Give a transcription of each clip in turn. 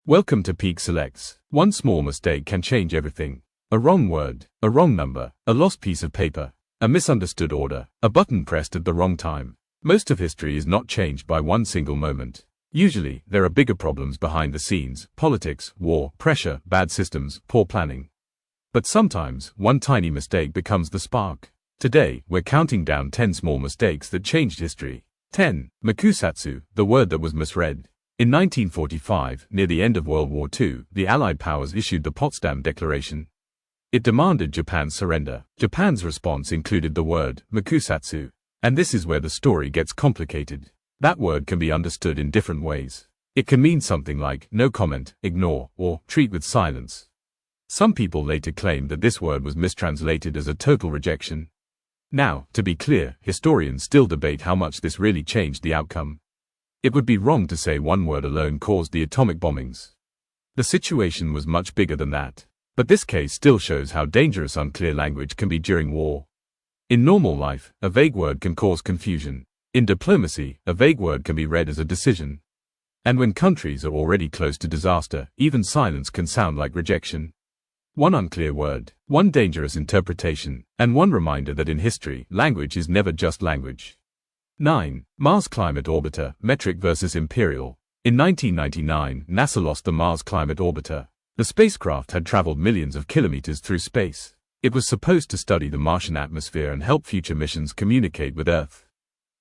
Welcome to Peak Selects. One small mistake can change everything. A wrong word, a wrong number, a lost piece of paper, a misunderstood order, a button pressed at the wrong time. Most of history is not changed by one single moment. Usually, there are bigger problems behind the scenes: politics, war, pressure, bad systems, poor planning. But sometimes, one tiny mistake becomes the spark. Today, we're counting down 10 small mistakes that changed history. 10. Makusatsu, the word that was misread. In 1945, near the end of World War II, the Allied powers issued the Potsdam Declaration. It demanded Japan's surrender. Japan's response included the word makusatsu. And this is where the story gets complicated. That word can be understood in different ways. It can mean something like no comment, ignore, or treat with silence. Some people later claimed that this word was mistranslated as a total rejection. Now, to be clear, historians still debate how much this really changed the outcome. It would be wrong to say one word alone caused the atomic bombings. The situation was much bigger than that. But this case still shows how dangerous unclear language can be during war. In normal life, a vague word can cause confusion. In diplomacy, a vague word can be read as a decision. And when countries are already close to disaster, even silence can sound like rejection. One unclear word, one dangerous interpretation, and one reminder that in history, language is never just language. 9. Mars Climate Orbiter, Metric versus Imperial. In 1999, NASA lost the Mars Climate Orbiter. The spacecraft had traveled millions of kilometers through space. It was supposed to study the Martian atmosphere and help future missions communicate with Earth.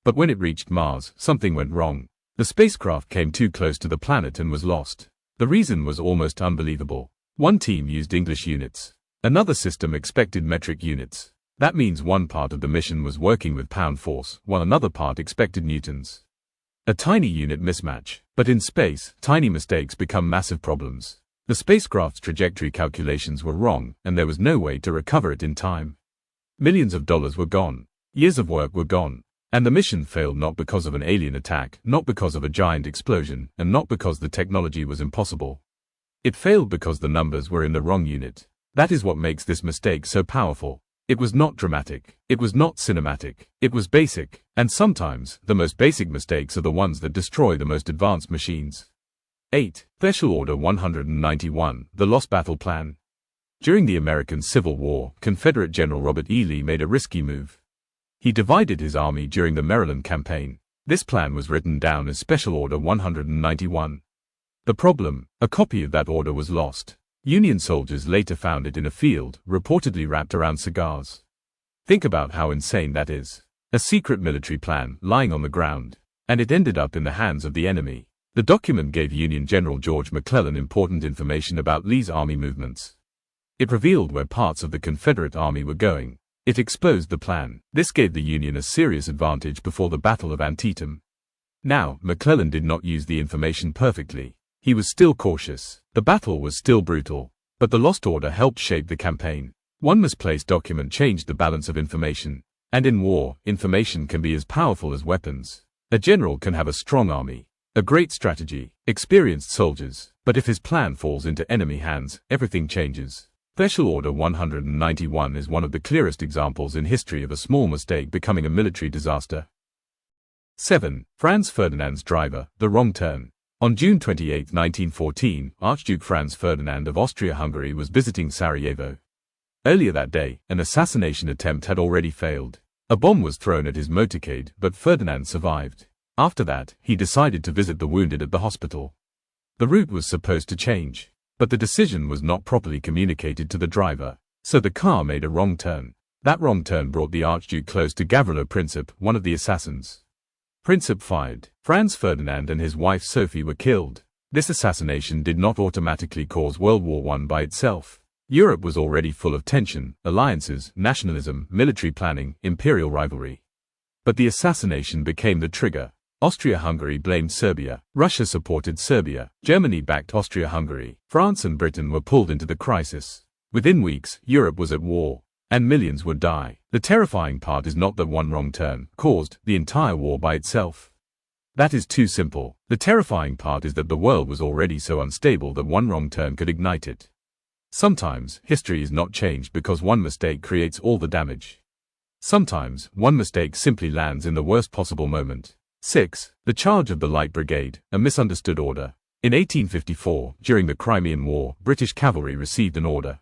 But when it reached Mars, something went wrong. The spacecraft came too close to the planet and was lost. The reason was almost unbelievable. One team used English units. Another system expected metric units. That means one part of the mission was working with pound force, while another part expected newtons. A tiny unit mismatch. But in space, tiny mistakes become massive problems. The spacecraft's trajectory calculations were wrong, and there was no way to recover it in time. Millions of dollars were gone. Years of work were gone. And the mission failed not because of an alien attack, not because of a giant explosion, and not because the technology was impossible. It failed because the numbers were in the wrong unit. That is what makes this mistake so powerful. It was not dramatic. It was not cinematic. It was basic. And sometimes, the most basic mistakes are the ones that destroy the most advanced machines. 8. Special Order 191, the Lost Battle Plan. During the American Civil War, Confederate General Robert E. Lee made a risky move. He divided his army during the Maryland campaign. This plan was written down as Special Order 191. The problem: a copy of that order was lost. Union soldiers later found it in a field, reportedly wrapped around cigars. Think about how insane that is. A secret military plan, lying on the ground. And it ended up in the hands of the enemy. The document gave Union General George McClellan important information about Lee's army movements. It revealed where parts of the Confederate army were going. It exposed the plan. This gave the Union a serious advantage before the Battle of Antietam. Now, McClellan did not use the information perfectly. He was still cautious. The battle was still brutal. But the lost order helped shape the campaign. One misplaced document changed the balance of information. And in war, information can be as powerful as weapons. A general can have a strong army, a great strategy, experienced soldiers. But if his plan falls into enemy hands, everything changes. Special Order 191 is one of the clearest examples in history of a small mistake becoming a military disaster. 7. Franz Ferdinand's driver, the wrong turn. On June 28, 1914, Archduke Franz Ferdinand of Austria-Hungary was visiting Sarajevo. Earlier that day, an assassination attempt had already failed. A bomb was thrown at his motorcade, but Ferdinand survived. After that, he decided to visit the wounded at the hospital. The route was supposed to change, but the decision was not properly communicated to the driver, so the car made a wrong turn. That wrong turn brought the Archduke close to Gavrilo Princip, one of the assassins. Princip fired. Franz Ferdinand and his wife Sophie were killed. This assassination did not automatically cause World War I by itself. Europe was already full of tension, alliances, nationalism, military planning, imperial rivalry. But the assassination became the trigger. Austria-Hungary blamed Serbia. Russia supported Serbia. Germany backed Austria-Hungary. France and Britain were pulled into the crisis. Within weeks, Europe was at war. And millions would die. The terrifying part is not that one wrong turn caused the entire war by itself. That is too simple. The terrifying part is that the world was already so unstable that one wrong turn could ignite it. Sometimes, history is not changed because one mistake creates all the damage. Sometimes, one mistake simply lands in the worst possible moment. 6. The Charge of the Light Brigade, a misunderstood order. In 1854, during the Crimean War, British cavalry received an order.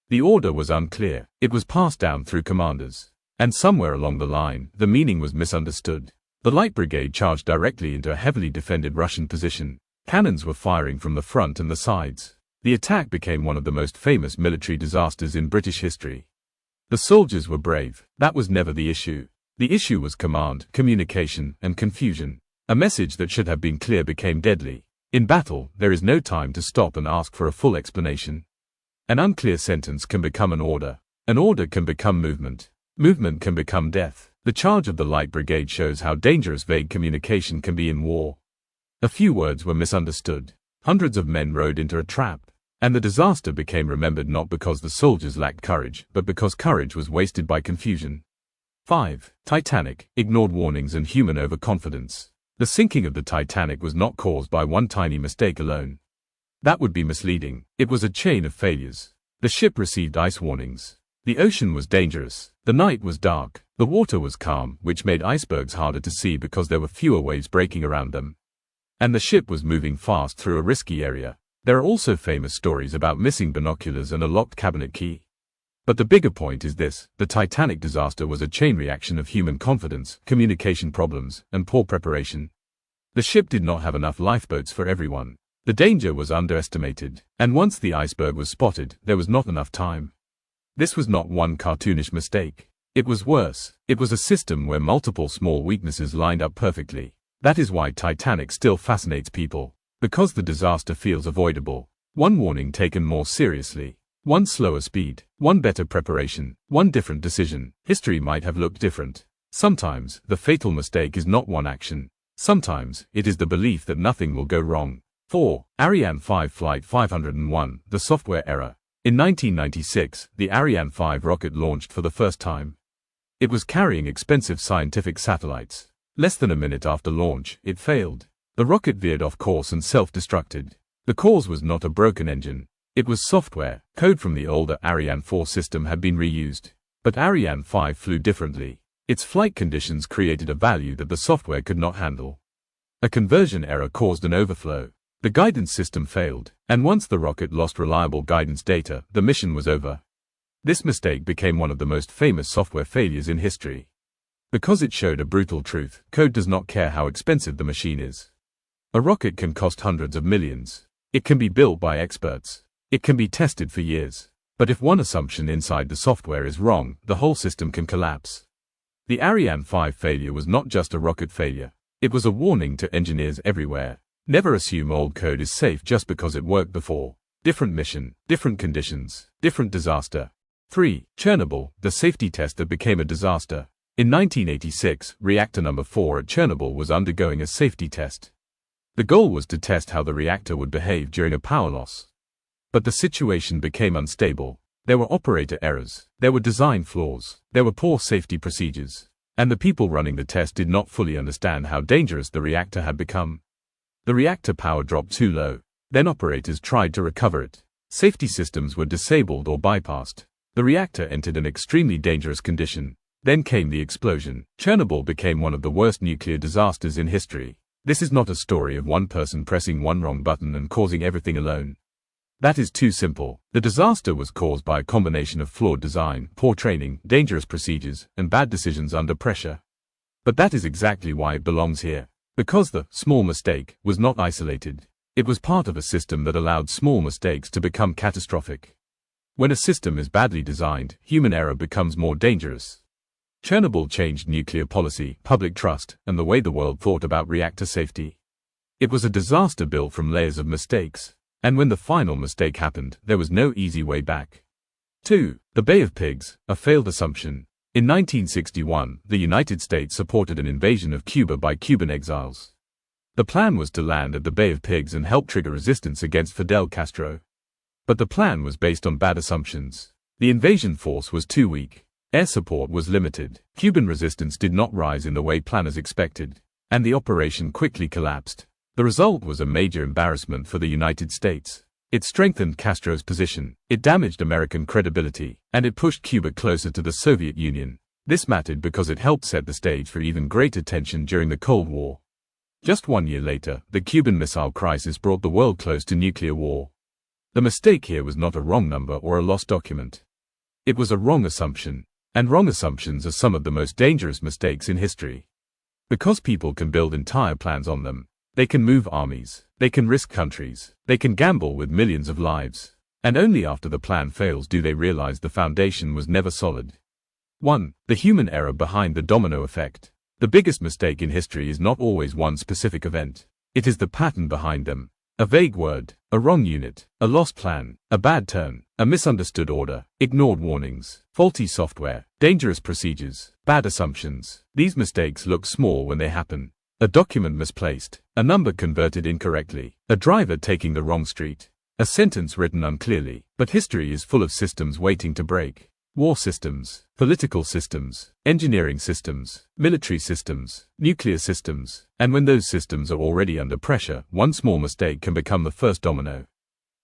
The order was unclear. It was passed down through commanders. And somewhere along the line, the meaning was misunderstood. The Light Brigade charged directly into a heavily defended Russian position. Cannons were firing from the front and the sides. The attack became one of the most famous military disasters in British history. The soldiers were brave. That was never the issue. The issue was command, communication, and confusion. A message that should have been clear became deadly. In battle, there is no time to stop and ask for a full explanation. An unclear sentence can become an order. An order can become movement. Movement can become death. The charge of the Light Brigade shows how dangerous vague communication can be in war. A few words were misunderstood. Hundreds of men rode into a trap. And the disaster became remembered not because the soldiers lacked courage, but because courage was wasted by confusion. 5. Titanic, ignored warnings and human overconfidence. The sinking of the Titanic was not caused by one tiny mistake alone. That would be misleading. It was a chain of failures. The ship received ice warnings. The ocean was dangerous. The night was dark. The water was calm, which made icebergs harder to see because there were fewer waves breaking around them. And the ship was moving fast through a risky area. There are also famous stories about missing binoculars and a locked cabinet key. But the bigger point is this: the Titanic disaster was a chain reaction of human confidence, communication problems, and poor preparation. The ship did not have enough lifeboats for everyone. The danger was underestimated, and once the iceberg was spotted, there was not enough time. This was not one cartoonish mistake. It was worse. It was a system where multiple small weaknesses lined up perfectly. That is why Titanic still fascinates people. Because the disaster feels avoidable. One warning taken more seriously. One slower speed. One better preparation. One different decision. History might have looked different. Sometimes, the fatal mistake is not one action. Sometimes, it is the belief that nothing will go wrong. 4. Ariane 5 Flight 501, the software error. In 1996, the Ariane 5 rocket launched for the first time. It was carrying expensive scientific satellites. Less than a minute after launch, it failed. The rocket veered off course and self-destructed. The cause was not a broken engine. It was software. Code from the older Ariane 4 system had been reused. But Ariane 5 flew differently. Its flight conditions created a value that the software could not handle. A conversion error caused an overflow. The guidance system failed, and once the rocket lost reliable guidance data, the mission was over. This mistake became one of the most famous software failures in history. Because it showed a brutal truth: code does not care how expensive the machine is. A rocket can cost hundreds of millions. It can be built by experts. It can be tested for years. But if one assumption inside the software is wrong, the whole system can collapse. The Ariane 5 failure was not just a rocket failure. It was a warning to engineers everywhere. Never assume old code is safe just because it worked before. Different mission, different conditions, different disaster. 3. Chernobyl, the safety test that became a disaster. In 1986, reactor number 4 at Chernobyl was undergoing a safety test. The goal was to test how the reactor would behave during a power loss. But the situation became unstable. There were operator errors. There were design flaws. There were poor safety procedures. And the people running the test did not fully understand how dangerous the reactor had become. The reactor power dropped too low. Then operators tried to recover it. Safety systems were disabled or bypassed. The reactor entered an extremely dangerous condition. Then came the explosion. Chernobyl became one of the worst nuclear disasters in history. This is not a story of one person pressing one wrong button and causing everything alone. That is too simple. The disaster was caused by a combination of flawed design, poor training, dangerous procedures, and bad decisions under pressure. But that is exactly why it belongs here. Because the small mistake was not isolated. It was part of a system that allowed small mistakes to become catastrophic. When a system is badly designed, human error becomes more dangerous. Chernobyl changed nuclear policy, public trust, and the way the world thought about reactor safety. It was a disaster built from layers of mistakes. And when the final mistake happened, there was no easy way back. 2. The Bay of Pigs, a failed assumption. In 1961, the United States supported an invasion of Cuba by Cuban exiles. The plan was to land at the Bay of Pigs and help trigger resistance against Fidel Castro. But the plan was based on bad assumptions. The invasion force was too weak. Air support was limited. Cuban resistance did not rise in the way planners expected. And the operation quickly collapsed. The result was a major embarrassment for the United States. It strengthened Castro's position, it damaged American credibility, and it pushed Cuba closer to the Soviet Union. This mattered because it helped set the stage for even greater tension during the Cold War. Just 1 year later, the Cuban Missile Crisis brought the world close to nuclear war. The mistake here was not a wrong number or a lost document. It was a wrong assumption. And wrong assumptions are some of the most dangerous mistakes in history. Because people can build entire plans on them, they can move armies, they can risk countries, they can gamble with millions of lives. And only after the plan fails do they realize the foundation was never solid. 1. The human error behind the domino effect. The biggest mistake in history is not always one specific event. It is the pattern behind them. A vague word, a wrong unit, a lost plan, a bad turn, a misunderstood order, ignored warnings, faulty software, dangerous procedures, bad assumptions. These mistakes look small when they happen. A document misplaced, a number converted incorrectly, a driver taking the wrong street, a sentence written unclearly. But history is full of systems waiting to break. War systems, political systems, engineering systems, military systems, nuclear systems, and when those systems are already under pressure, one small mistake can become the first domino.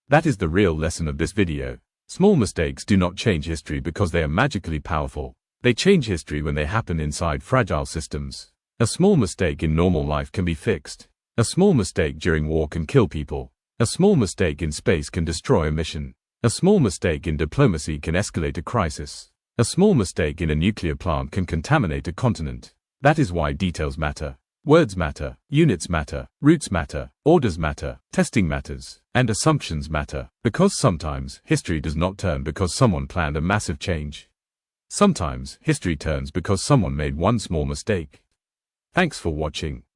That is the real lesson of this video. Small mistakes do not change history because they are magically powerful. They change history when they happen inside fragile systems. A small mistake in normal life can be fixed. A small mistake during war can kill people. A small mistake in space can destroy a mission. A small mistake in diplomacy can escalate a crisis. A small mistake in a nuclear plant can contaminate a continent. That is why details matter. Words matter, units matter, routes matter, orders matter, testing matters, and assumptions matter. Because sometimes history does not turn because someone planned a massive change. Sometimes history turns because someone made one small mistake. Thanks for watching.